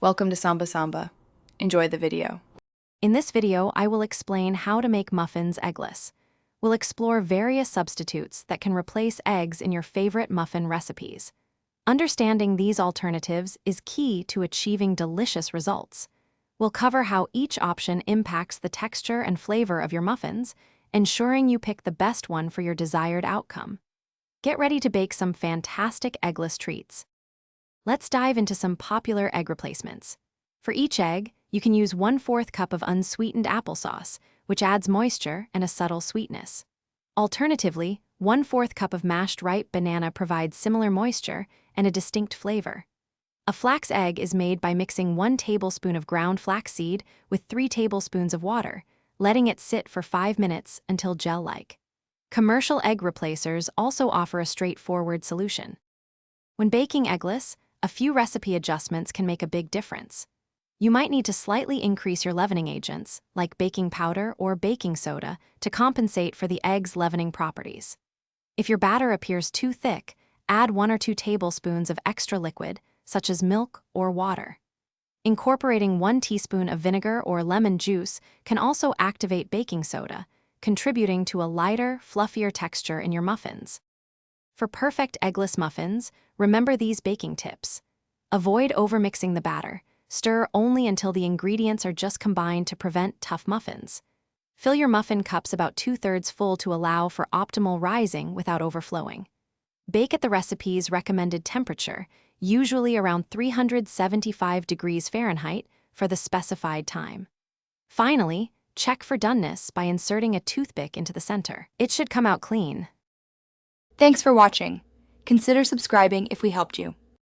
Welcome to Samba Samba. Enjoy the video. In this video, I will explain how to make muffins eggless. We'll explore various substitutes that can replace eggs in your favorite muffin recipes. Understanding these alternatives is key to achieving delicious results. We'll cover how each option impacts the texture and flavor of your muffins, ensuring you pick the best one for your desired outcome. Get ready to bake some fantastic eggless treats. Let's dive into some popular egg replacements. For each egg, you can use 1/4 cup of unsweetened applesauce, which adds moisture and a subtle sweetness. Alternatively, 1/4 cup of mashed ripe banana provides similar moisture and a distinct flavor. A flax egg is made by mixing 1 tablespoon of ground flaxseed with 3 tablespoons of water, letting it sit for 5 minutes until gel-like. Commercial egg replacers also offer a straightforward solution. When baking eggless, a few recipe adjustments can make a big difference. You might need to slightly increase your leavening agents, like baking powder or baking soda, to compensate for the egg's leavening properties. If your batter appears too thick, add 1 or 2 tablespoons of extra liquid, such as milk or water. Incorporating 1 teaspoon of vinegar or lemon juice can also activate baking soda, contributing to a lighter, fluffier texture in your muffins. For perfect eggless muffins, remember these baking tips. Avoid overmixing the batter. Stir only until the ingredients are just combined to prevent tough muffins. Fill your muffin cups about 2/3 full to allow for optimal rising without overflowing. Bake at the recipe's recommended temperature, usually around 375 degrees Fahrenheit, for the specified time. Finally, check for doneness by inserting a toothpick into the center. It should come out clean. Thanks for watching. Consider subscribing if we helped you.